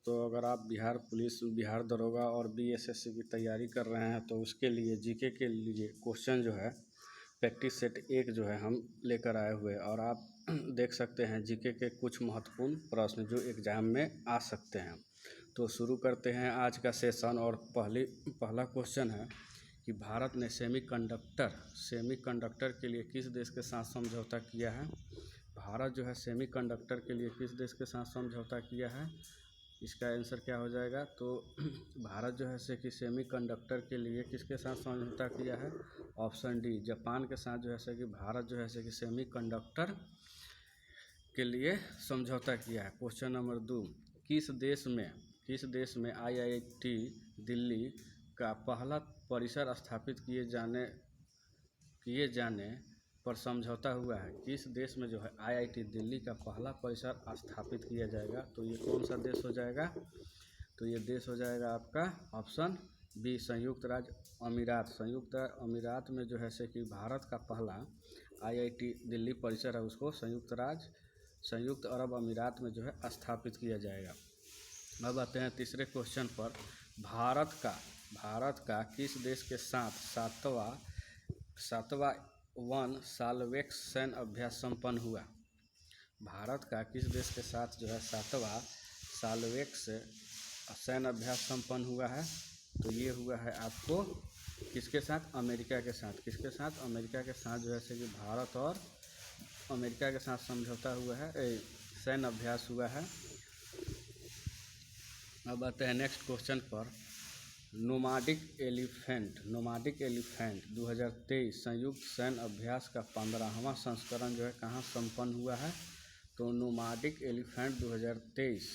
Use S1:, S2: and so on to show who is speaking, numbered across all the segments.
S1: तो अगर आप बिहार पुलिस, बिहार दरोगा और बीएसएससी की तैयारी कर रहे हैं तो उसके लिए जीके के लिए क्वेश्चन जो है प्रैक्टिस सेट 1 जो है हम लेकर आए हुए, और आप देख सकते हैं जीके के कुछ महत्वपूर्ण प्रश्न जो एग्ज़ाम में आ सकते हैं। तो शुरू करते हैं आज का सेशन। और पहला क्वेश्चन है कि भारत ने सेमीकंडक्टर के लिए किस देश के साथ समझौता किया है। भारत जो है सेमीकंडक्टर के लिए किस देश के साथ समझौता किया है, इसका आंसर क्या हो जाएगा। तो भारत जो है कि सेमीकंडक्टर के लिए किसके साथ समझौता किया है, ऑप्शन डी जापान के साथ जो है कि भारत जो है कि सेमीकंडक्टर के लिए समझौता किया है। क्वेश्चन नंबर 2, किस देश में आईआईटी दिल्ली का पहला परिसर स्थापित किए जाने पर समझौता हुआ है। किस देश में जो है आईआईटी दिल्ली का पहला परिसर स्थापित किया जाएगा, तो ये कौन सा देश हो जाएगा। तो ये देश हो जाएगा आपका ऑप्शन बी संयुक्त राज्य अमीरात। संयुक्त अमीरात में जो है कि भारत का पहला आईआईटी दिल्ली परिसर है, उसको संयुक्त अरब अमीरात में जो है स्थापित किया जाएगा। अब आते हैं तीसरे क्वेश्चन पर। भारत का किस देश के साथ सातवां वन साल्वेक्स सैन्य अभ्यास संपन्न हुआ। भारत का किस देश के साथ जो है सातवां साल्वेक्स सैन्य अभ्यास संपन्न हुआ है, तो ये हुआ है आपको किसके साथ, अमेरिका के साथ। किसके साथ, अमेरिका के साथ जो है कि भारत और अमेरिका के साथ समझौता हुआ है, सैन्य अभ्यास हुआ है। अब आते हैं नेक्स्ट क्वेश्चन पर। नोमाडिक एलिफेंट 2023 संयुक्त सैन्य अभ्यास का 15वां संस्करण जो है कहाँ संपन्न हुआ है। तो नोमाडिक एलिफेंट 2023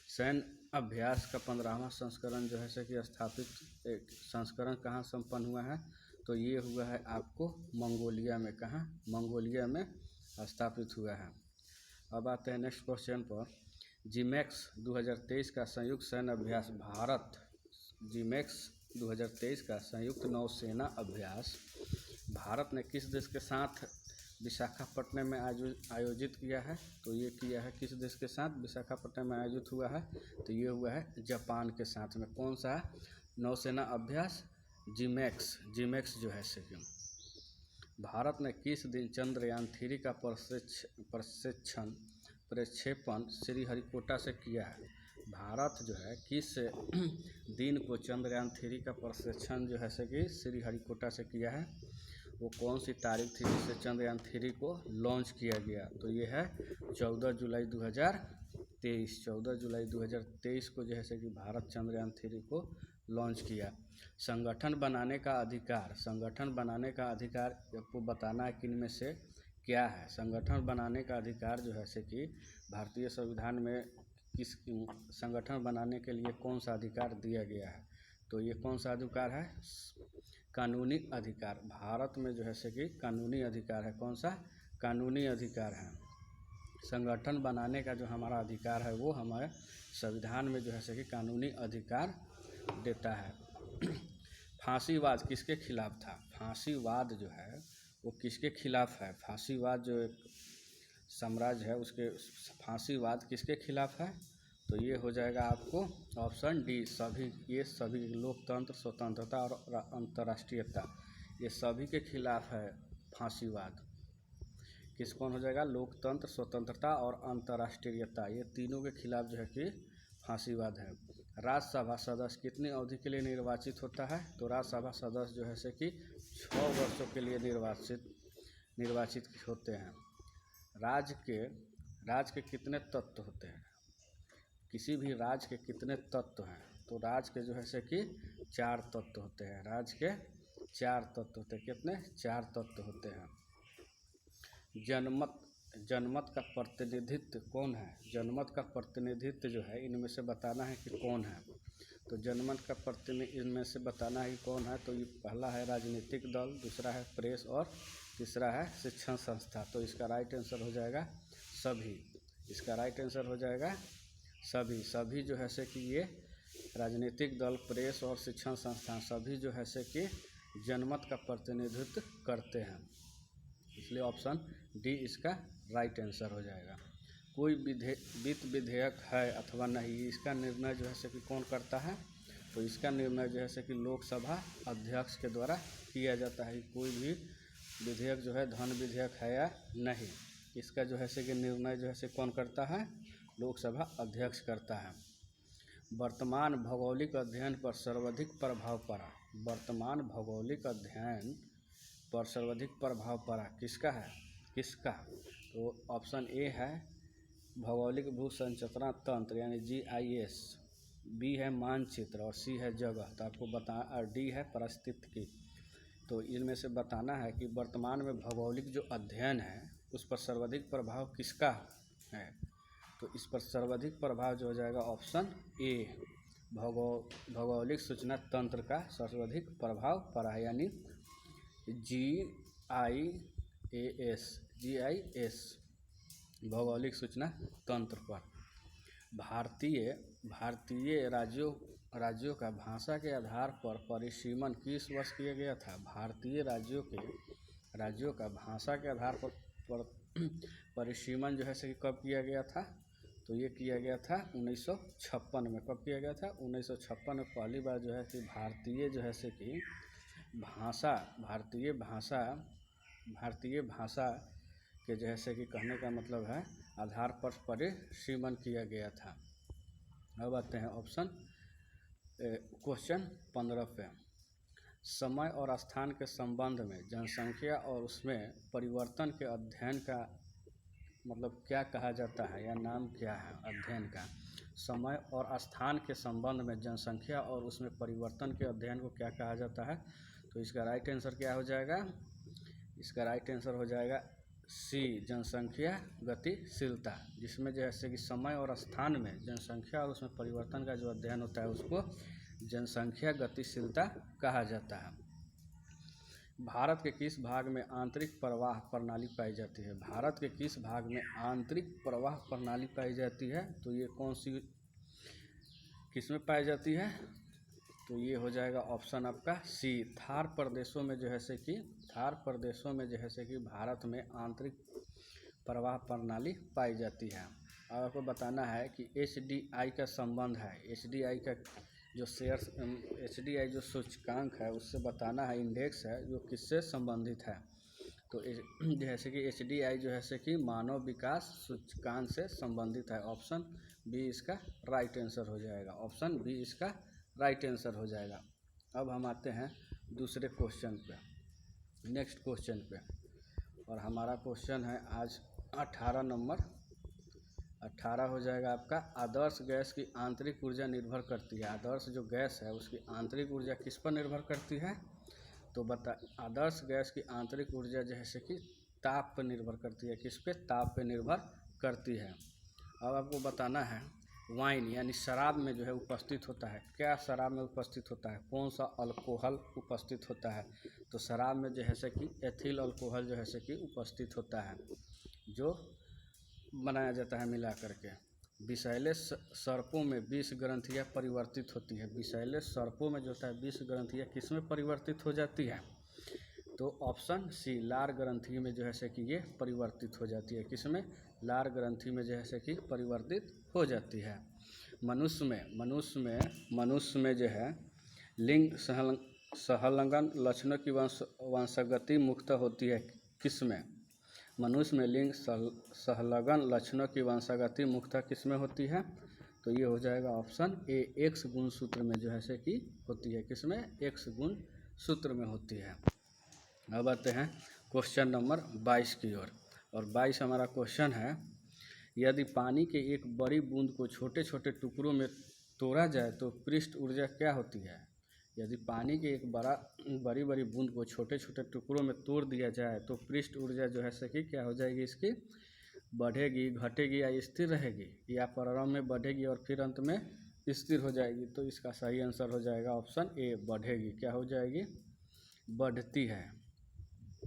S1: सैन्य अभ्यास का 15वां संस्करण जो है कि स्थापित संस्करण कहाँ संपन्न हुआ है, तो ये हुआ है आपको मंगोलिया में। कहाँ, मंगोलिया में स्थापित हुआ है। अब आते हैं नेक्स्ट क्वेश्चन पर। जीमैक्स 2023 का संयुक्त सैन्य अभ्यास जीमैक्स 2023 का संयुक्त नौसेना अभ्यास भारत ने किस देश के साथ विशाखापट्टनम में आयोजित किया है, तो ये किया है किस देश के साथ विशाखापट्टनम में आयोजित हुआ है, तो ये हुआ है जापान के साथ में। कौन सा नौसेना अभ्यास, जीमैक्स जो है सेकंड। भारत ने किस दिन चंद्रयान 3 का प्रक्षेपण श्रीहरिकोटा से किया है। भारत जो है किस दिन को चंद्रयान 3 का प्रक्षेपण जो है कि श्रीहरिकोटा से किया है, वो कौन सी तारीख थी जिससे चंद्रयान 3 को लॉन्च किया गया, तो ये है 14 जुलाई 2023। 14 जुलाई 2023 को जो है कि भारत चंद्रयान 3 को लॉन्च किया। संगठन बनाने का अधिकार आपको बताना है किन में से क्या है। संगठन बनाने का अधिकार जो है कि भारतीय संविधान में किस संगठन बनाने के लिए कौन सा अधिकार दिया गया है, तो ये कौन सा अधिकार है, कानूनी अधिकार। भारत में जो है कि कानूनी अधिकार है। कौन सा, कानूनी अधिकार है। संगठन बनाने का जो हमारा अधिकार है वो हमारे संविधान में जो है कि कानूनी अधिकार देता है। फांसीवाद किसके खिलाफ था, फांसीवाद जो है वो किसके खिलाफ है। फांसीवाद जो एक साम्राज्य है उसके फांसीवाद किसके खिलाफ है, तो ये हो जाएगा आपको ऑप्शन डी सभी लोकतंत्र, स्वतंत्रता और अंतर्राष्ट्रीयता, ये सभी के खिलाफ है फांसीवाद। कौन हो जाएगा, लोकतंत्र, स्वतंत्रता और अंतर्राष्ट्रीयता, ये तीनों के खिलाफ जो है कि फांसीवाद है। राज्यसभा सदस्य कितनी अवधि के लिए निर्वाचित होता है, तो राज्यसभा सदस्य जो है कि 6 वर्षों के लिए निर्वाचित होते हैं। राज्य के कितने तत्व होते हैं, किसी भी राज्य के कितने तत्व हैं, तो राज्य के जो है कि 4 तत्व होते हैं। राज्य के 4 तत्व होते हैं। कितने, 4 तत्व होते हैं। जनमत का प्रतिनिधित्व कौन है, जनमत का प्रतिनिधित्व जो है इनमें से बताना है कि कौन है। तो जनमत का प्रतिनिधित्व इनमें से बताना है कि कौन है, तो ये पहला है राजनीतिक दल, दूसरा है प्रेस और तीसरा है शिक्षण संस्था। तो इसका राइट आंसर हो जाएगा सभी। इसका राइट आंसर हो जाएगा सभी जो है कि ये राजनीतिक दल, प्रेस और शिक्षण संस्थान सभी जो है कि जनमत का प्रतिनिधित्व करते हैं, इसलिए ऑप्शन डी इसका राइट आंसर हो जाएगा। कोई वित्त विधेयक है अथवा नहीं, इसका निर्णय जो है से कि कौन करता है? तो इसका निर्णय जो है से कि लोकसभा अध्यक्ष के द्वारा किया जाता है। कोई भी विधेयक जो है धन विधेयक है या नहीं, इसका जो है से कि निर्णय जो है से कौन करता है? लोकसभा अध्यक्ष करता है। वर्तमान भौगोलिक अध्ययन पर सर्वाधिक प्रभाव पड़ा। वर्तमान भौगोलिक अध्ययन पर सर्वाधिक प्रभाव पड़ा किसका है? किसका? तो ऑप्शन ए है भौगोलिक भू संरचना तंत्र यानी GIS, बी है मानचित्र और सी है जगह। तो आपको और डी है पारिस्थितिकी। तो इनमें से बताना है कि वर्तमान में भौगोलिक जो अध्ययन है उस पर सर्वाधिक प्रभाव किसका है। तो इस पर सर्वाधिक प्रभाव जो हो जाएगा ऑप्शन ए, भौगोलिक सूचना तंत्र का सर्वाधिक प्रभाव पड़ा है, यानी GIS भौगोलिक सूचना तंत्र पर। भारतीय राज्यों का भाषा के आधार पर परिसीमन किस वर्ष किया गया था? भारतीय राज्यों का भाषा के आधार पर परिसीमन जो है से कब किया गया था? तो ये किया गया था 1956 में। कब किया गया था? 1956 में पहली बार जो है कि भारतीय भाषा के जो है से कि कहने का मतलब है आधार पर परिसीमन किया गया था। अब आते हैं क्वेश्चन 15 पे। समय और स्थान के संबंध में जनसंख्या और उसमें परिवर्तन के अध्ययन का मतलब क्या कहा जाता है या नाम क्या है अध्ययन का? समय और स्थान के संबंध में जनसंख्या और उसमें परिवर्तन के अध्ययन को क्या कहा जाता है? तो इसका राइट आंसर क्या हो जाएगा? इसका राइट आंसर हो जाएगा सी, जनसंख्या गतिशीलता, जिसमें जैसे कि समय और स्थान में जनसंख्या और उसमें परिवर्तन का जो अध्ययन होता है उसको जनसंख्या गतिशीलता कहा जाता है। भारत के किस भाग में आंतरिक प्रवाह प्रणाली पाई जाती है? भारत के किस भाग में आंतरिक प्रवाह प्रणाली पाई जाती है? तो ये कौन सी किस में पाई जाती है? तो ये हो जाएगा ऑप्शन आपका सी, थार प्रदेशों में जो है से कि भारत में आंतरिक प्रवाह प्रणाली पाई जाती है। और आपको बताना है कि HDI का संबंध है, HDI का जो HDI जो सूचकांक है उससे बताना है, इंडेक्स है जो किससे संबंधित है। तो जैसे कि HDI जो है से कि मानव विकास सूचकांक से संबंधित है। ऑप्शन बी इसका राइट आंसर हो जाएगा। ऑप्शन बी इसका राइट आंसर हो जाएगा। अब हम आते हैं दूसरे क्वेश्चन पे, नेक्स्ट क्वेश्चन पे, और हमारा क्वेश्चन है आज 18 नंबर। 18 हो जाएगा आपका, आदर्श गैस की आंतरिक ऊर्जा निर्भर करती है। आदर्श जो गैस है उसकी आंतरिक ऊर्जा किस पर निर्भर करती है? तो आदर्श गैस की आंतरिक ऊर्जा जैसे कि ताप पर निर्भर करती है। किस पे? ताप पे निर्भर करती है। अब आपको बताना है वाइन यानी शराब में जो है उपस्थित होता है, क्या शराब में उपस्थित होता है? कौन सा अल्कोहल उपस्थित होता है? तो शराब में जो है से कि एथिल अल्कोहल जो है से कि उपस्थित होता है, जो बनाया जाता है मिला करके। विषैले सर्पों में 20 ग्रंथियाँ परिवर्तित होती है। विषैले सर्पों में जो होता है 20 ग्रंथियाँ किस में परिवर्तित हो जाती है? तो ऑप्शन सी, लार ग्रंथि में जो है से कि ये परिवर्तित हो जाती है। किस में? लार ग्रंथि में जो है से कि परिवर्तित हो जाती है। मनुष्य में जो है लिंग सहलंगन लक्षणों की वंशगति मुख्यतः होती है। किस में? मनुष्य में लिंग सहलंगन लक्षणों की वंशगति मुख्यतः किस में होती है? तो ये हो जाएगा ऑप्शन ए, एक्स गुणसूत्र में जो है से कि होती है। किस में? एक्स गुणसूत्र में होती है। अब आते हैं क्वेश्चन नंबर 22 की ओर, और 22 हमारा क्वेश्चन है, यदि पानी के एक बड़ी बूंद को छोटे छोटे टुकड़ों में तोड़ा जाए तो पृष्ठ ऊर्जा क्या होती है? यदि पानी के एक बड़ी बूंद को छोटे छोटे टुकड़ों में तोड़ दिया जाए तो पृष्ठ ऊर्जा जो है से कि क्या हो जाएगी? इसकी बढ़ेगी, घटेगी या स्थिर रहेगी? या प्रारंभ में बढ़ेगी और फिर अंत में स्थिर हो जाएगी? तो इसका सही आंसर हो जाएगा ऑप्शन ए, बढ़ेगी। क्या हो जाएगी? बढ़ती है।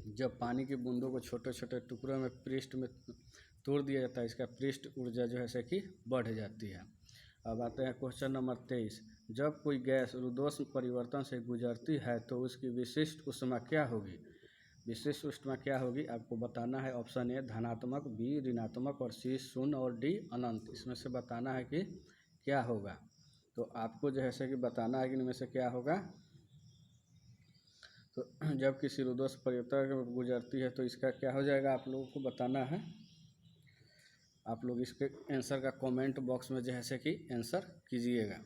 S1: जब पानी की बूंदों को छोटे छोटे टुकड़ों में पृष्ठ में तोड़ दिया जाता है, इसका पृष्ठ ऊर्जा जो है से कि बढ़ जाती है। अब आते हैं क्वेश्चन नंबर 23, जब कोई गैस रुद्धोष्म परिवर्तन से गुजरती है तो उसकी विशिष्ट ऊष्मा क्या होगी? विशिष्ट ऊष्मा क्या होगी आपको बताना है। ऑप्शन ए धनात्मक, बी ऋणात्मक और सी शून्य और डी अनंत। इसमें से बताना है कि क्या होगा। तो आपको जो है कि बताना है कि इनमें से क्या होगा। तो जब किसी रुद्धोष् परिवर्तक गुजरती है तो इसका क्या हो जाएगा आप लोगों को बताना है। आप लोग इसके आंसर का कमेंट बॉक्स में जो है कि आंसर कीजिएगा।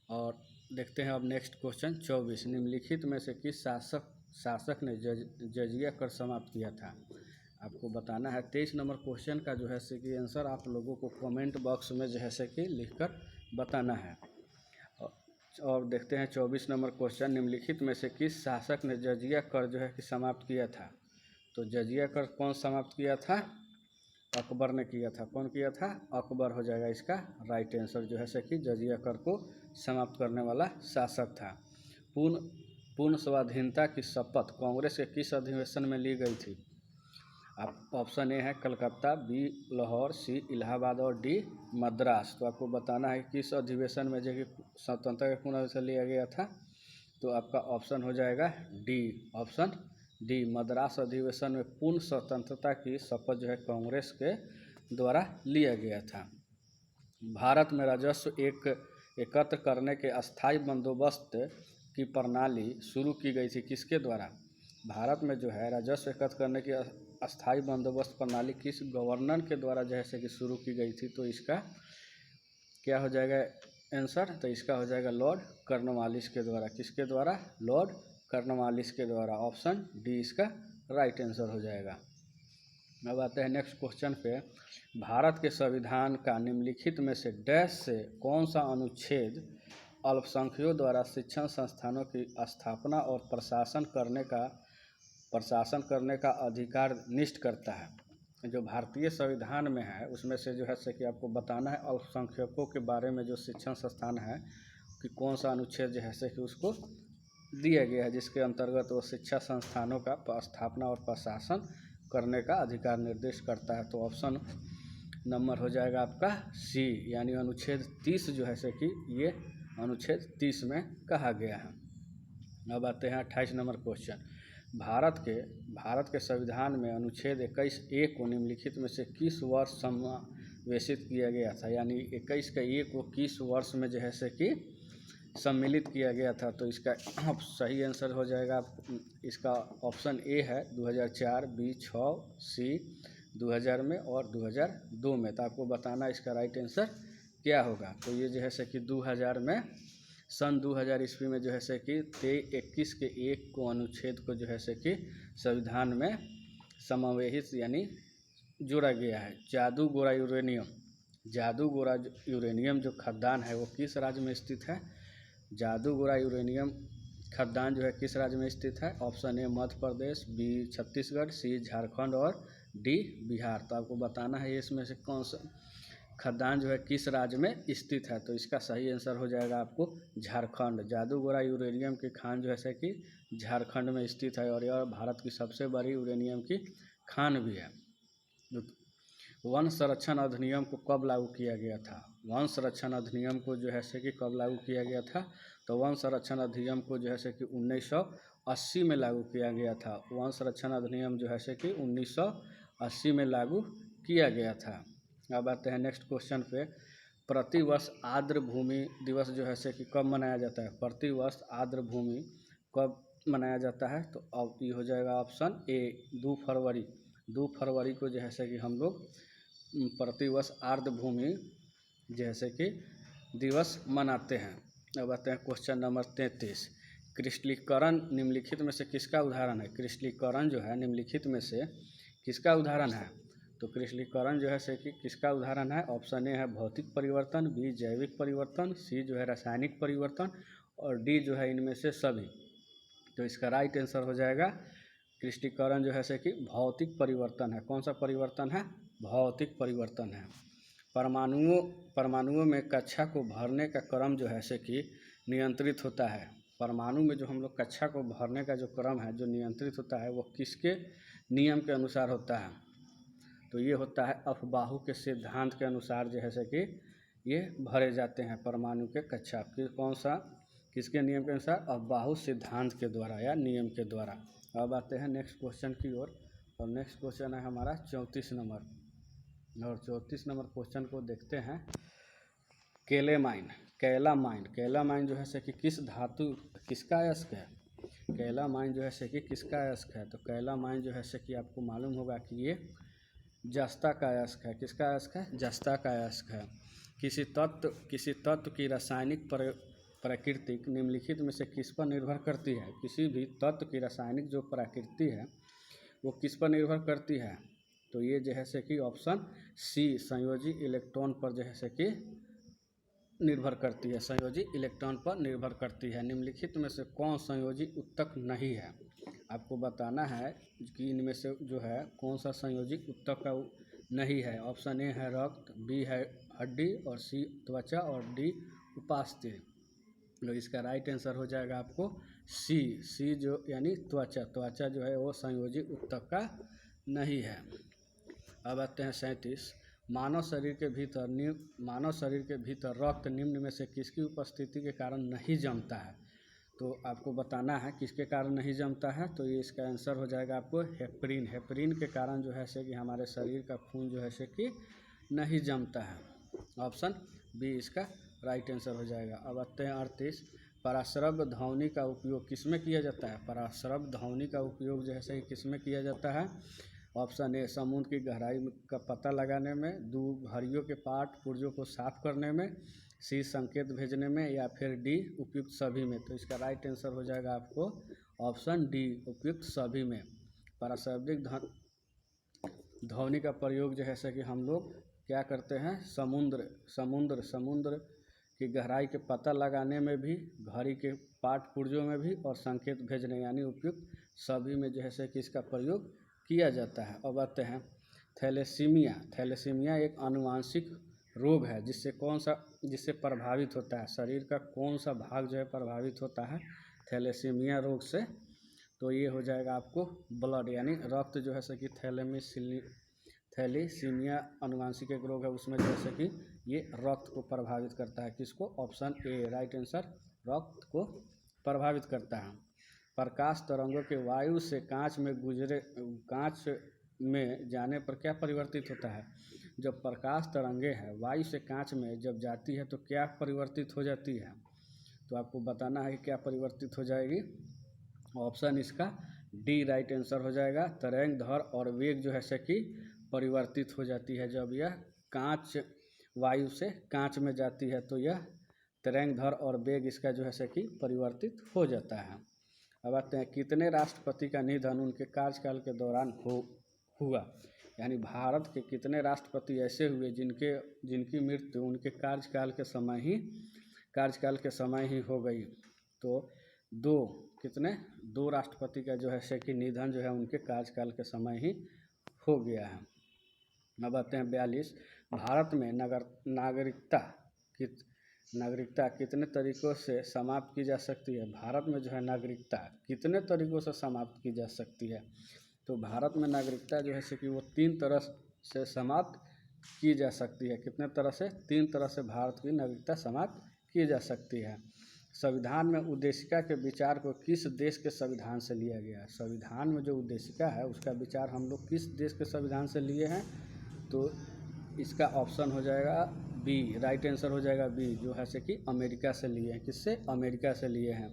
S1: और देखते हैं अब नेक्स्ट क्वेश्चन 24। निम्नलिखित में से किस शासक ने जजिया कर समाप्त किया था। आपको बताना है। 23 नंबर क्वेश्चन का जो है कि आंसर आप लोगों को कमेंट बॉक्स में जो है कि लिखकर बताना है। और देखते हैं 24 नंबर क्वेश्चन। निम्नलिखित में से किस शासक ने जजिया कर जो है कि समाप्त किया था। तो जजिया कर कौन समाप्त किया था। अकबर ने किया था। कौन किया था। अकबर हो जाएगा इसका राइट आंसर जो है कि जजिया कर को समाप्त करने वाला शासक था। पूर्ण स्वाधीनता की शपथ कांग्रेस के किस अधिवेशन में ली गई थी। आप ऑप्शन ए है कलकत्ता, बी लाहौर, सी इलाहाबाद और डी मद्रास। तो आपको बताना है किस अधिवेशन में जो कि स्वतंत्रता के पूर्ण अधिवेशन लिया गया था। तो आपका ऑप्शन हो जाएगा डी, ऑप्शन डी मद्रास अधिवेशन में पूर्ण स्वतंत्रता की शपथ जो है कांग्रेस के द्वारा लिया गया था। भारत में राजस्व एकत्र करने के अस्थायी बंदोबस्त की प्रणाली शुरू की गई थी किसके द्वारा। भारत में जो है राजस्व एकत्र करने की अस्थायी बंदोबस्त प्रणाली किस गवर्नर के द्वारा जैसे कि शुरू की गई थी। तो इसका क्या हो जाएगा आंसर। तो इसका हो जाएगा लॉर्ड कॉर्नवालिस के द्वारा। किसके द्वारा। लॉर्ड कॉर्नवालिस के द्वारा। ऑप्शन डी इसका राइट आंसर हो जाएगा। अब आते हैं नेक्स्ट क्वेश्चन पे। भारत के संविधान का निम्नलिखित में से डैश से कौन सा अनुच्छेद अल्पसंख्यकों द्वारा शिक्षण संस्थानों की स्थापना और प्रशासन करने का अधिकार निश्चित करता है। जो भारतीय संविधान में है उसमें से जो है कि आपको बताना है अल्पसंख्यकों के बारे में जो शिक्षण संस्थान है कि कौन सा अनुच्छेद जो है कि उसको दिया गया है जिसके अंतर्गत वो शिक्षा संस्थानों का स्थापना और प्रशासन करने का अधिकार निर्देश करता है। तो ऑप्शन नंबर हो जाएगा आपका सी, यानी अनुच्छेद 30 जो है कि ये अनुच्छेद 30 में कहा गया है। अब आते हैं 28 नंबर क्वेश्चन। भारत के संविधान में अनुच्छेद 21(a) को निम्नलिखित में से किस वर्ष समावेशित किया गया था। यानी 21 का ए को किस वर्ष में जो है कि सम्मिलित किया गया था। तो इसका सही आंसर हो जाएगा इसका ऑप्शन ए है 2004, बी 6, सी 2000 में और 2002 में। तो आपको बताना इसका राइट आंसर क्या होगा। तो ये जो है कि 2000 में सन 2000 ईस्वी में जो है कि 21 के 1 को अनुच्छेद को जो है कि संविधान में समावेशित यानी जोड़ा गया है। जादूगोरा यूरेनियम जो खदान है वो किस राज्य में स्थित है। जादूगोरा यूरेनियम खदान जो है किस राज्य में स्थित है। Option A Madhya Pradesh, B Chhattisgarh, C Jharkhand और डी बिहार। तो आपको बताना है इसमें से कौन सा खदान जो है किस राज्य में स्थित है। तो इसका सही आंसर हो जाएगा आपको झारखंड। जादूगोरा यूरेनियम की खान जो है कि झारखंड में स्थित है और यह भारत की सबसे बड़ी यूरेनियम की खान भी है। वन संरक्षण अधिनियम को कब लागू किया गया था। वन संरक्षण अधिनियम को जो है कि कब लागू किया गया था। तो वन संरक्षण अधिनियम को जो है कि 1980 में लागू किया गया था। वन संरक्षण अधिनियम जो है कि 1980 में लागू किया गया था। अब आते हैं नेक्स्ट क्वेश्चन पे। प्रतिवर्ष आर्द्र भूमि दिवस जो है कि कब मनाया जाता है। प्रतिवर्ष आर्द्र भूमि कब मनाया जाता है। तो अब ये हो जाएगा ऑप्शन ए 2 फरवरी। 2 फरवरी को जो है कि हम लोग प्रतिवर्ष आर्द्र भूमि जैसे कि दिवस मनाते हैं। अब आते हैं क्वेश्चन नंबर 33। क्रिस्टलीकरण निम्नलिखित में से किसका उदाहरण है। क्रिस्टलीकरण जो है निम्नलिखित में से किसका उदाहरण है। तो क्रिस्टलीकरण जो है कि किसका उदाहरण है। ऑप्शन ए है भौतिक परिवर्तन, बी जैविक परिवर्तन, सी जो है रासायनिक परिवर्तन और डी जो है इनमें से सभी। तो इसका राइट आंसर हो जाएगा क्रिस्टलीकरण जो है कि भौतिक परिवर्तन है। कौन सा परिवर्तन है। भौतिक परिवर्तन है। परमाणुओं में कक्षा को भरने का क्रम जो है कि नियंत्रित होता है। परमाणु में जो हम लोग कक्षा को भरने का जो क्रम है जो नियंत्रित होता है वो किसके नियम के अनुसार होता है। तो ये होता है अफबाहु के सिद्धांत के अनुसार जो है कि ये भरे जाते हैं परमाणु के कक्षा। फिर कौन सा किसके नियम के अनुसार? अबाहु सिद्धांत के द्वारा या नियम के द्वारा। अब आते हैं नेक्स्ट क्वेश्चन की ओर, और नेक्स्ट क्वेश्चन है हमारा 34 नंबर। और 34 नंबर क्वेश्चन को देखते हैं। कैलामाइन कैलामाइन जो है से कि किस धातु किसका अयस्क है? कैलामाइन जो है से कि किसका अयस्क है? तो कैलामाइन जो है से कि आपको मालूम होगा कि ये जस्ता का अयस्क है। किसका अयस्क है? जस्ता का अयस्क है। किसी तत्व की रासायनिक प्राकृतिक निम्नलिखित में से किस पर निर्भर करती है? किसी भी तत्व की रासायनिक जो प्रकृति है वो किस पर निर्भर करती है? तो ये जो है से कि ऑप्शन सी संयोजी इलेक्ट्रॉन पर जो है से कि निर्भर करती है। संयोजी इलेक्ट्रॉन पर निर्भर करती है। निम्नलिखित में से कौन संयोजी उत्तक नहीं है? आपको बताना है कि इनमें से जो है कौन सा संयोजी उत्तक का नहीं है। ऑप्शन ए है रक्त, बी है हड्डी, और सी त्वचा, और डी उपास्थि। तो इसका राइट आंसर हो जाएगा आपको सी जो यानी त्वचा जो है वो संयोजी उत्तक का नहीं है। अब आते हैं 37। मानव शरीर के भीतर रक्त निम्न में से किसकी उपस्थिति के कारण नहीं जमता है? तो आपको बताना है किसके कारण नहीं जमता है। तो ये इसका आंसर हो जाएगा आपको हेपरिन के कारण जो है से कि हमारे शरीर का खून जो है से कि नहीं जमता है। ऑप्शन बी इसका राइट आंसर हो जाएगा। अब आते हैं 38। पराश्रव्य ध्वनि का उपयोग किसमें किया जाता है? पराश्रव्य ध्वनि का उपयोग जो है से किसमें किया जाता है? ऑप्शन ए समुद्र की गहराई का पता लगाने में, दो घड़ियों के पाठ पुर्जों को साफ करने में, सी संकेत भेजने में, या फिर डी उपयुक्त सभी में। तो इसका राइट आंसर हो जाएगा आपको ऑप्शन डी उपयुक्त सभी में। पराश्रव्य ध्वनि का प्रयोग जो है कि हम लोग क्या करते हैं? समुद्र की गहराई के पता लगाने में भी, घड़ी के पाठ पुर्जों में भी, और संकेत भेजने यानी उपयुक्त सभी में जो है कि इसका प्रयोग किया जाता है। अब आते हैं थैलेसीमिया एक आनुवांशिक रोग है जिससे प्रभावित होता है। शरीर का कौन सा भाग जो है प्रभावित होता है थैलेसीमिया रोग से? तो ये हो जाएगा आपको ब्लड यानी रक्त जो है कि थैलेसीमिया आनुवांशिक एक रोग है, उसमें जैसे कि ये रक्त को प्रभावित करता है। किसको? ऑप्शन ए राइट आंसर रक्त को प्रभावित करता है। प्रकाश तरंगों के वायु से कांच में जाने पर क्या परिवर्तित होता है? जब प्रकाश तरंगे है वायु से कांच में जब जाती है तो क्या परिवर्तित हो जाती है? तो आपको बताना है कि क्या परिवर्तित हो जाएगी। ऑप्शन इसका डी राइट आंसर हो जाएगा। तरंग धर और वेग जो है कि परिवर्तित हो जाती है। जब यह कांच वायु से कांच में जाती है तो यह तरंग धर और वेग इसका जो है कि परिवर्तित हो जाता है। अब आते हैं कितने राष्ट्रपति का निधन उनके कार्यकाल के दौरान हुआ? यानी भारत के कितने राष्ट्रपति ऐसे हुए जिनकी मृत्यु उनके कार्यकाल के समय ही हो गई? तो दो राष्ट्रपति का जो है कि निधन जो है उनके कार्यकाल के समय ही हो गया है। अब आते हैं 42। भारत में नागरिकता कितने तरीकों से समाप्त की जा सकती है? भारत में जो है नागरिकता कितने तरीकों से समाप्त की जा सकती है? तो भारत में नागरिकता जो है कि वो 3 तरह से समाप्त की जा सकती है। कितने तरह से? 3 तरह से भारत की नागरिकता समाप्त की जा सकती है। संविधान में उद्देशिका के विचार को किस देश के संविधान से लिया गया है? संविधान में जो उद्देशिका है उसका विचार हम लोग किस देश के संविधान से लिए हैं? तो इसका ऑप्शन हो जाएगा बी राइट आंसर हो जाएगा बी जो है कि अमेरिका से लिए हैं। किससे? अमेरिका से लिए हैं।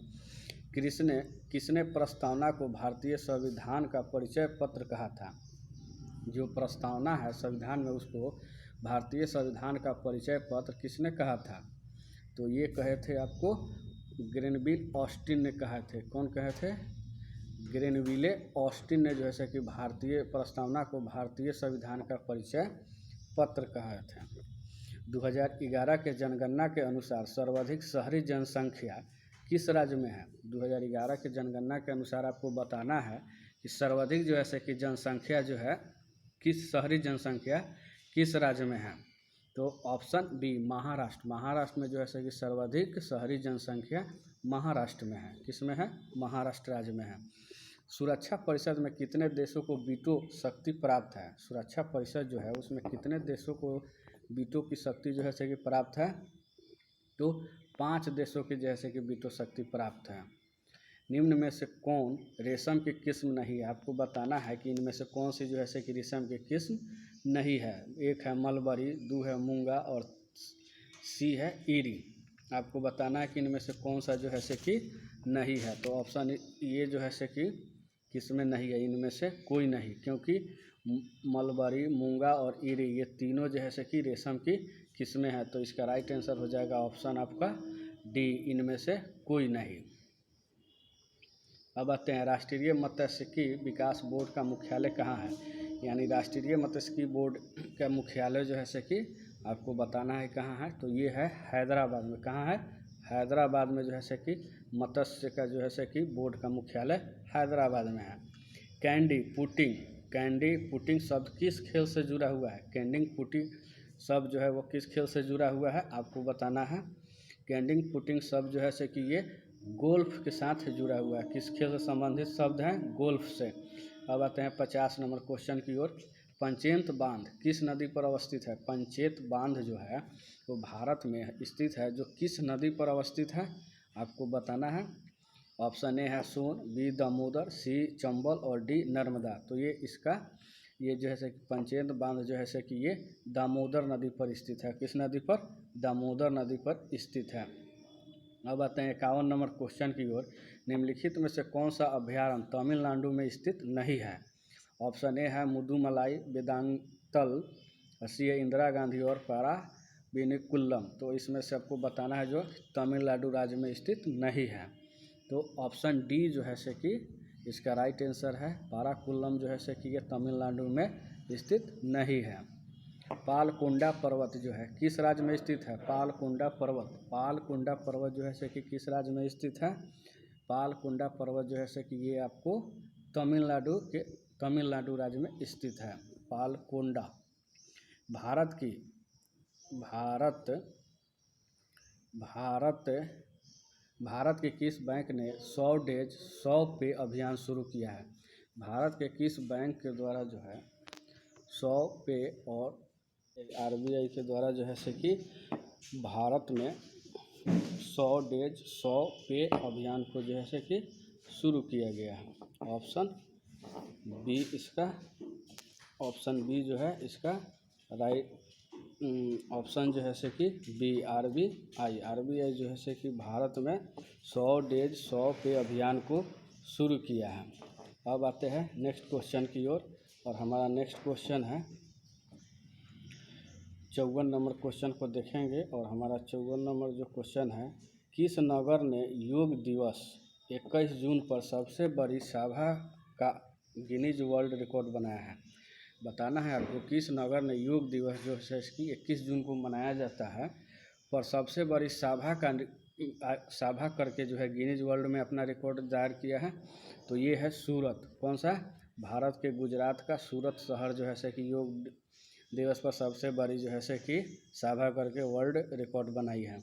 S1: किसने प्रस्तावना को भारतीय संविधान का परिचय पत्र कहा था? जो प्रस्तावना है संविधान में उसको भारतीय संविधान का परिचय पत्र किसने कहा था? तो ये कहे थे आपको ग्रेनविल ऑस्टिन ने कहा थे। कौन कहे थे? ग्रेनविले ऑस्टिन ने जो है कि भारतीय प्रस्तावना को भारतीय संविधान का परिचय पत्र कहा था। 2011 के जनगणना के अनुसार सर्वाधिक शहरी जनसंख्या किस राज्य में है? 2011 के जनगणना के अनुसार आपको बताना है कि सर्वाधिक जो है कि जनसंख्या जो है शहरी जनसंख्या किस राज्य में है? तो ऑप्शन बी महाराष्ट्र में जो है कि सर्वाधिक शहरी जनसंख्या महाराष्ट्र में है। किस में है? महाराष्ट्र राज्य में है। सुरक्षा परिषद में कितने देशों को वीटो शक्ति प्राप्त है? सुरक्षा परिषद जो है उसमें कितने देशों को वीटो की शक्ति जो है कि प्राप्त है? तो 5 देशों की जैसे कि वीटो शक्ति प्राप्त है। निम्न में से कौन रेशम की किस्म नहीं है? आपको बताना है कि इनमें से कौन सी जो है कि रेशम की किस्म नहीं है। एक है मलबरी, 2 है मूंगा और सी है ईरी। आपको बताना है कि इनमें से कौन सा जो है कि नहीं है। तो ऑप्शन ये जो है कि किसमें नहीं है, इनमें से कोई नहीं, क्योंकि मलबरी, मूंगा और ईरी ये तीनों जो है कि रेशम की किस्में हैं। तो इसका राइट आंसर हो जाएगा ऑप्शन आपका डी, इनमें से कोई नहीं। अब आते हैं राष्ट्रीय मत्स्यिकी विकास बोर्ड का मुख्यालय कहाँ है। यानी राष्ट्रीय मत्स्यिकी बोर्ड का मुख्यालय जो है कि आपको बताना है कहाँ है। तो ये है हैदराबाद में। कहाँ है? हैदराबाद में जो है कि मत्स्य का जो है कि बोर्ड का मुख्यालय हैदराबाद में है। कैंडी पुटिंग शब्द किस खेल से जुड़ा हुआ है? कैंडिंग पुटिंग शब्द जो है वो किस खेल से जुड़ा हुआ है, आपको बताना है। कैंडिंग पुटिंग शब्द जो है कि ये गोल्फ के साथ जुड़ा हुआ है। किस खेल से संबंधित शब्द है? गोल्फ से। अब आते हैं 50 नंबर क्वेश्चन की ओर। पंचेत बांध किस नदी पर अवस्थित है? पंचेत बांध जो है वो भारत में स्थित है, जो किस नदी पर अवस्थित है आपको बताना है। ऑप्शन ए है सोन, बी दामोदर, सी चंबल और डी नर्मदा। तो ये जो है कि पंचेत बांध जो है कि ये दामोदर नदी पर स्थित है। किस नदी पर? दामोदर नदी पर स्थित है। अब आते हैं 51 नंबर क्वेश्चन की ओर। निम्नलिखित में से कौन सा अभ्यारण्य तमिलनाडु में स्थित नहीं है? ऑप्शन ए है मुदुमलाई, वेदांतल, सी है इंदिरा गांधी और पाराविनिकुलम। तो इसमें से आपको बताना है जो तमिलनाडु राज्य में स्थित नहीं है। तो ऑप्शन डी जो है कि इसका राइट आंसर है। पाराकुलम जो है कि ये तमिलनाडु में स्थित नहीं है। पालकोंडा पर्वत जो है किस राज्य में स्थित है? पालकोंडा पर्वत जो है कि किस राज्य में स्थित है? पालकोंडा पर्वत जो है कि ये आपको तमिलनाडु राज्य में स्थित है। पालकोंडा। भारत के किस बैंक ने 100 डेज 100 पे अभियान शुरू किया है? भारत के किस बैंक के द्वारा जो है 100 पे और आरबीआई के द्वारा जो है कि भारत में 100 डेज 100 पे अभियान को जो है कि शुरू किया गया है। ऑप्शन बी जो है इसका राइट ऑप्शन जो है कि बी आरबीआई जो है कि भारत में 100 डेज 100 पे अभियान को शुरू किया है। अब आते हैं नेक्स्ट क्वेश्चन की ओर और हमारा नेक्स्ट क्वेश्चन है 54 नंबर क्वेश्चन को देखेंगे। और हमारा 54 नंबर जो क्वेश्चन है, किस नगर ने योग दिवस 21 जून पर सबसे बड़ी सभा का गिनीज वर्ल्ड रिकॉर्ड बनाया है? बताना है आपको किस नगर ने योग दिवस जो है कि 21 जून को मनाया जाता है पर सबसे बड़ी सभा करके जो है गिनीज वर्ल्ड में अपना रिकॉर्ड दायर किया है। तो ये है सूरत। कौन सा? भारत के गुजरात का सूरत शहर जो है कि योग दिवस पर सबसे बड़ी जो है कि सभा करके वर्ल्ड रिकॉर्ड बनाई है।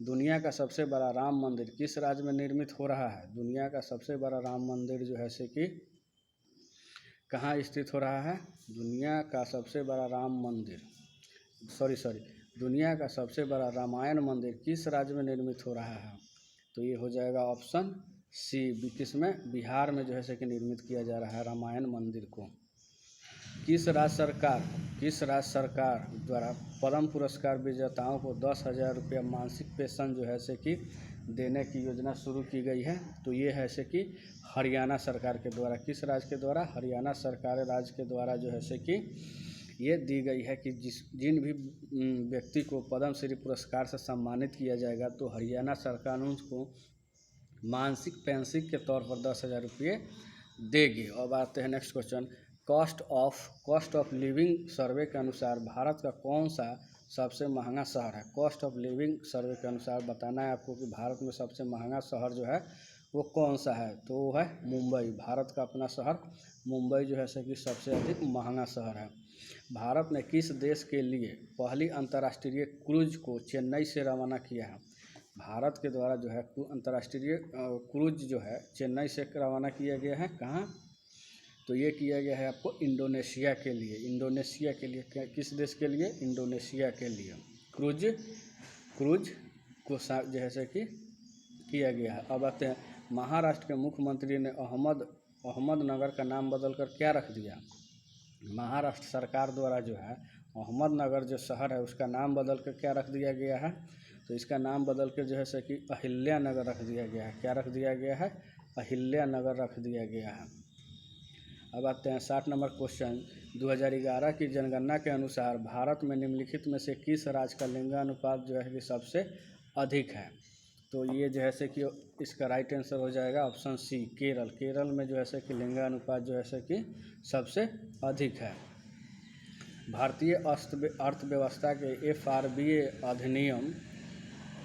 S1: दुनिया का सबसे बड़ा राम मंदिर किस राज्य में निर्मित हो रहा है? दुनिया का सबसे बड़ा राम मंदिर जो है कि कहाँ स्थित हो रहा है? दुनिया का सबसे बड़ा दुनिया का सबसे बड़ा रामायण मंदिर किस राज्य में निर्मित हो रहा है? तो ये हो जाएगा ऑप्शन सी। किस में? बिहार में जो है कि निर्मित किया जा रहा है रामायण मंदिर को। किस राज्य सरकार द्वारा पद्म पुरस्कार विजेताओं को 10,000 रुपया मासिक पेंशन जो है कि देने की योजना शुरू की गई है? तो ये है कि हरियाणा सरकार के द्वारा। किस राज्य के द्वारा? हरियाणा सरकार राज्य के द्वारा जो है कि ये दी गई है कि जिन भी व्यक्ति को पद्म श्री पुरस्कार से सम्मानित किया जाएगा तो हरियाणा सरकार उसको मासिक पेंशन के तौर पर 10,000 रुपये देगी। अब आते हैं next question. Cost of living survey के अनुसार भारत का कौन सा सबसे महंगा शहर है? कॉस्ट ऑफ लिविंग सर्वे के अनुसार बताना है आपको कि भारत में सबसे महंगा शहर जो है वो कौन सा है? तो वो है मुंबई। भारत का अपना शहर मुंबई जो है कि सबसे अधिक महंगा शहर है। भारत ने किस देश के लिए पहली अंतर्राष्ट्रीय क्रूज को चेन्नई से रवाना किया है? भारत के द्वारा जो है अंतर्राष्ट्रीय क्रूज जो है चेन्नई से रवाना किया गया है। कहाँ? तो ये किया गया है आपको इंडोनेशिया के लिए। किस देश के लिए? इंडोनेशिया के लिए। को जैसे कि किया गया है। अब आते हैं, महाराष्ट्र के मुख्यमंत्री ने अहमदनगर का नाम बदलकर क्या रख दिया। महाराष्ट्र सरकार द्वारा जो है अहमदनगर जो शहर है उसका नाम बदल कर क्या रख दिया गया है, तो इसका नाम बदल कर जो है से कि अहिल्यानगर रख दिया गया है। क्या रख दिया गया है, अहिल्यानगर रख दिया गया है। अब आते हैं 60 नंबर क्वेश्चन, 2011 की जनगणना के अनुसार भारत में निम्नलिखित में से किस राज्य का लिंगानुपात जो है कि सबसे अधिक है। तो ये जो है से कि इसका राइट आंसर हो जाएगा ऑप्शन सी, केरल। केरल में जो है से कि लिंगानुपात जो है से कि सबसे अधिक है। भारतीय अर्थव्यवस्था के FRBA अधिनियम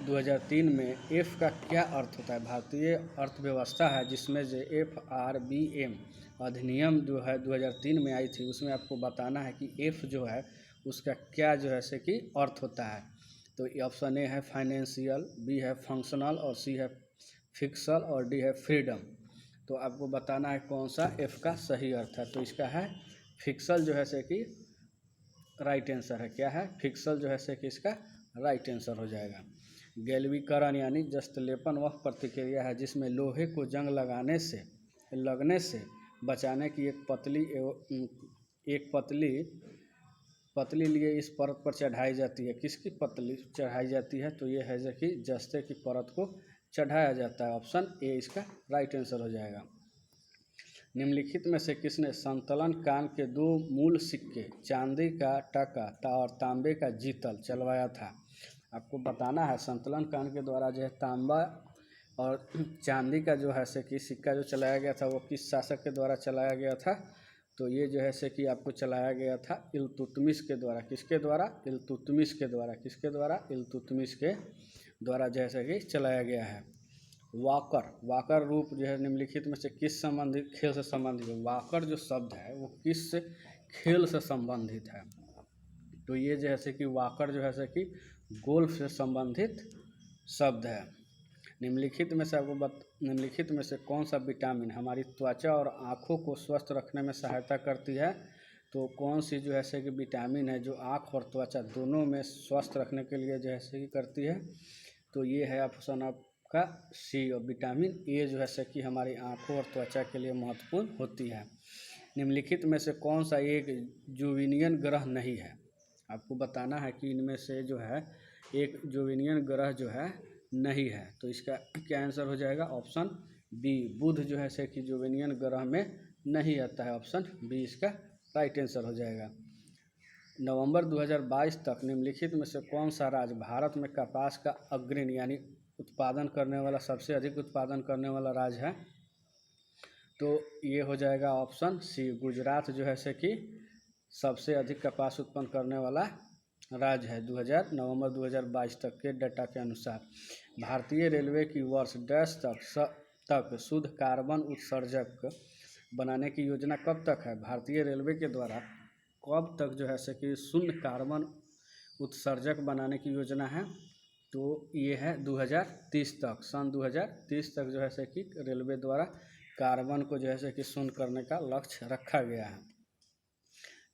S1: 2003 में एफ का क्या अर्थ होता है। भारतीय अर्थव्यवस्था है जिसमें जो FRBA अधिनियम जो है 2003 में आई थी, उसमें आपको बताना है कि एफ जो है उसका क्या जो है से कि अर्थ होता है। तो ऑप्शन ए है फाइनेंशियल, बी है फंक्शनल, और सी है फिक्सल, और डी है फ्रीडम। तो आपको बताना है कौन सा एफ का सही अर्थ है। तो इसका है फिक्सल जो है से कि राइट आंसर है। क्या है, फिक्सल जो है से कि इसका राइट आंसर हो जाएगा। गैल्वीकरण यानी जस्तलेपन वह प्रतिक्रिया है जिसमें लोहे को जंग लगने से बचाने की एक पतली लिए इस परत पर चढ़ाई जाती है। किसकी पतली चढ़ाई जाती है, तो ये है जो कि जस्ते की परत को चढ़ाया जाता है। ऑप्शन ए इसका राइट आंसर हो जाएगा। निम्नलिखित में से किसने संतलन कान के 2 मूल सिक्के, चांदी का टका और तांबे का जीतल चलवाया था। आपको बताना है संतलन कान के द्वारा जो है तांबा और चांदी का जो है से कि सिक्का जो चलाया गया था वो किस शासक के द्वारा चलाया गया था। तो ये जो है से कि आपको चलाया गया था इल्तुतमिश के द्वारा। किसके द्वारा, इल्तुतमिश के द्वारा। किसके द्वारा, इल्तुतमिश के द्वारा जैसे कि चलाया गया है। वाकर रूप जो है निम्नलिखित में से किस संबंधित खेल से संबंधित है। वाकर जो शब्द है वो किस खेल से संबंधित है। तो ये जैसे कि वाकर जो है से कि गोल्फ से संबंधित शब्द है। निम्नलिखित में से कौन सा विटामिन हमारी त्वचा और आँखों को स्वस्थ रखने में सहायता करती है। तो कौन सी जो है से कि विटामिन है जो आँख और त्वचा दोनों में स्वस्थ रखने के लिए जो है से कि करती है। तो ये है ऑप्शन आपका सी, और विटामिन ए जो है से कि हमारी आँखों और त्वचा के लिए महत्वपूर्ण होती है। निम्नलिखित में से कौन सा एक जोविनियन ग्रह नहीं है। आपको बताना है कि इनमें से जो है एक जोविनियन ग्रह जो है नहीं है। तो इसका क्या आंसर हो जाएगा, ऑप्शन बी, बुध जो है से कि जोविनियन ग्रह में नहीं आता है। ऑप्शन बी इसका राइट आंसर हो जाएगा। नवंबर 2022 तक निम्नलिखित में से कौन सा राज्य भारत में कपास का अग्रणी यानी उत्पादन करने वाला सबसे अधिक उत्पादन करने वाला राज्य है। तो ये हो जाएगा ऑप्शन सी, गुजरात जो है से कि सबसे अधिक कपास उत्पन्न करने वाला राज्य है। नवंबर 2022 तक के डाटा के अनुसार। भारतीय रेलवे की वर्ष 10 तक शुद्ध कार्बन उत्सर्जक बनाने की योजना कब तक है। भारतीय रेलवे के द्वारा कब तक जो है से कि शून्य कार्बन उत्सर्जक बनाने की योजना है। तो ये है 2030 तक, सन 2030 तक जो है से कि रेलवे द्वारा कार्बन को जो है से कि शून्य करने का लक्ष्य रखा गया है।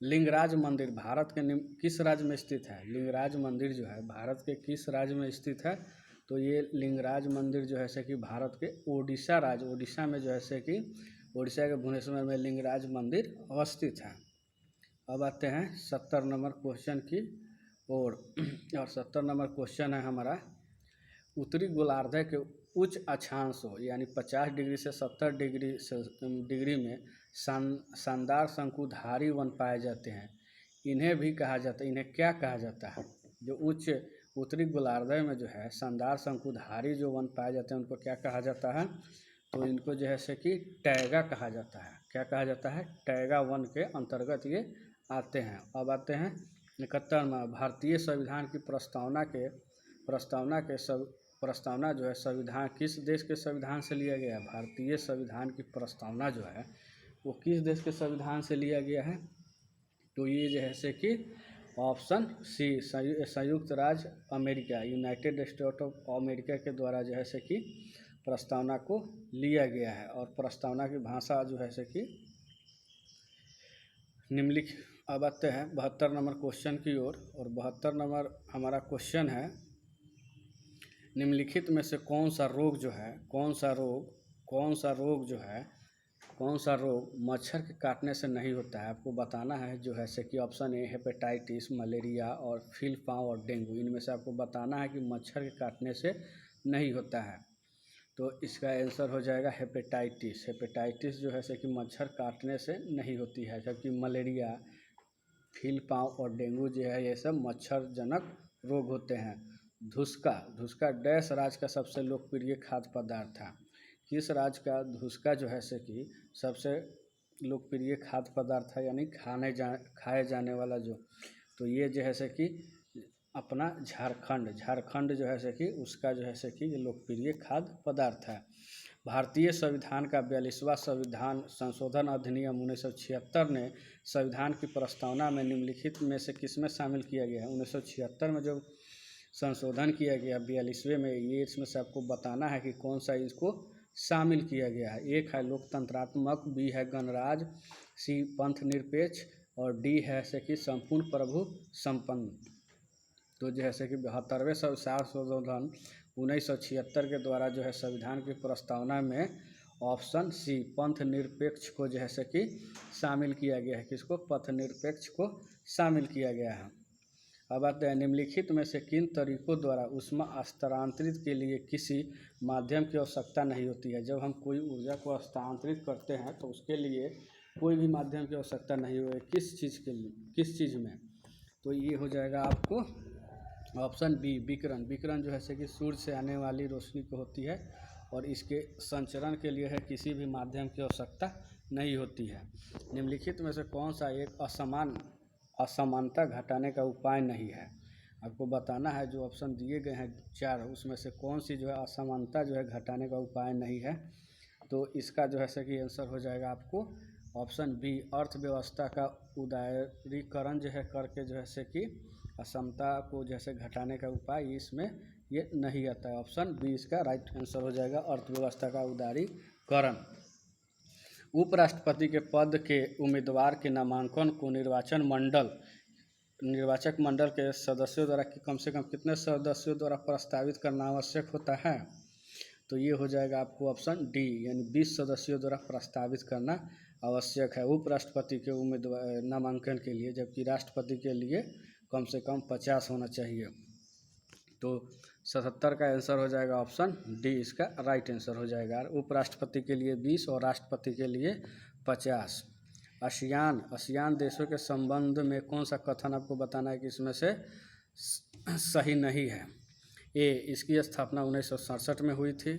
S1: लिंगराज मंदिर भारत के किस राज्य में स्थित है। लिंगराज मंदिर जो है भारत के किस राज्य में स्थित है। तो ये लिंगराज मंदिर जो है से कि भारत के ओडिशा में जो है से कि ओडिशा के भुवनेश्वर में लिंगराज मंदिर अवस्थित है। अब आते हैं 70 नंबर क्वेश्चन की ओर, और 70 नंबर क्वेश्चन है हमारा, उत्तरी गोलार्ध के उच्च अक्षांशों यानी 50 डिग्री से 70 डिग्री में शानदार शंकुधारी वन पाए जाते हैं। इन्हें क्या कहा जाता है। जो उच्च उत्तरी गोलार्ध में जो है शानदार शंकुधारी जो वन पाए जाते हैं उनको क्या कहा जाता है। तो इनको जो है से कि टैगा कहा जाता है। क्या कहा जाता है, टैगा वन के अंतर्गत ये आते हैं। अब आते हैं 71 में, भारतीय संविधान की प्रस्तावना जो है संविधान किस देश के संविधान से लिया गया है। भारतीय संविधान की प्रस्तावना जो है वो किस देश के संविधान से लिया गया है। तो ये जो है से कि ऑप्शन सी, संयुक्त राज्य America, United state of America के द्वारा जो है से कि प्रस्तावना को लिया गया है। और प्रस्तावना की भाषा जो है से कि निम्नलिखित। अब आते हैं 72 नंबर क्वेश्चन की ओर, और 72 नंबर हमारा क्वेश्चन है, निम्नलिखित में से कौन सा रोग मच्छर के काटने से नहीं होता है? आपको बताना है जो है से कि ऑप्शन ए हेपेटाइटिस, मलेरिया और फील पाँव और डेंगू। इनमें से आपको बताना है कि मच्छर के काटने से नहीं होता है। तो इसका आंसर हो जाएगा हेपेटाइटिस। हेपेटाइटिस जो है से कि मच्छर काटने से नहीं होती है, जबकि मलेरिया, फील पाँव और डेंगू जो है ये सब मच्छर जनक रोग होते हैं। धुसका डैश राज्य का सबसे लोकप्रिय खाद्य पदार्थ था? किस राज्य का धुसका जो है से कि सबसे लोकप्रिय खाद्य पदार्थ है, यानी खाए जाने वाला जो, तो ये जो है से कि अपना झारखंड जो है से कि उसका जो है से कि ये लोकप्रिय खाद्य पदार्थ है। भारतीय संविधान का 42वां संविधान संशोधन अधिनियम 1976 ने संविधान की प्रस्तावना में निम्नलिखित में से किसमें शामिल किया गया है? 1976 में जो संशोधन किया गया 42वें में, ये इसमें से आपको बताना है कि कौन सा इसको शामिल किया गया है। एक है लोकतंत्रात्मक, बी है गणराज, सी पंथ निरपेक्ष और डी है से कि संपूर्ण प्रभु संपन्न। तो जैसे कि 72वें संशोधन 1976 के द्वारा जो है संविधान की प्रस्तावना में ऑप्शन सी पंथ निरपेक्ष को जो है से कि शामिल किया गया है। किसको? पथ निरपेक्ष को शामिल किया गया है। अब आते हैं, निम्नलिखित में से किन तरीकों द्वारा ऊष्मा हस्तांतरित के लिए किसी माध्यम की आवश्यकता नहीं होती है? जब हम कोई ऊर्जा को हस्तांतरित करते हैं तो उसके लिए कोई भी माध्यम की आवश्यकता नहीं होगी। किस चीज़ में? तो ये हो जाएगा आपको ऑप्शन बी विकिरण। विकिरण जो है कि सूर्य से आने वाली रोशनी को होती है और इसके संचरण के लिए है किसी भी माध्यम की आवश्यकता नहीं होती है। निम्नलिखित में से कौन सा एक असमानता घटाने का उपाय नहीं है? आपको बताना है, जो ऑप्शन दिए गए हैं 4, उसमें से कौन सी जो है असमानता जो है घटाने का उपाय नहीं है? तो इसका जो है कि आंसर हो जाएगा आपको ऑप्शन बी अर्थव्यवस्था का उदारीकरण जो है करके जो है कि असमता को जैसे घटाने का उपाय इसमें ये नहीं आता है। ऑप्शन बी इसका राइट आंसर हो जाएगा, अर्थव्यवस्था का उदारीकरण। उपराष्ट्रपति के पद के उम्मीदवार के नामांकन को निर्वाचक मंडल के सदस्यों द्वारा कम से कम कितने सदस्यों द्वारा प्रस्तावित करना आवश्यक होता है? तो ये हो जाएगा आपको ऑप्शन डी, यानी 20 सदस्यों द्वारा प्रस्तावित करना आवश्यक है उपराष्ट्रपति के उम्मीदवार नामांकन के लिए, जबकि राष्ट्रपति के लिए कम से कम 50 होना चाहिए। तो 77 का आंसर हो जाएगा ऑप्शन डी, इसका राइट आंसर हो जाएगा। उपराष्ट्रपति के लिए 20 और राष्ट्रपति के लिए 50। आसियान देशों के संबंध में कौन सा कथन आपको बताना है कि इसमें से सही नहीं है? ए, इसकी स्थापना 1967 में हुई थी।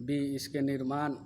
S1: बी, इसके निर्माण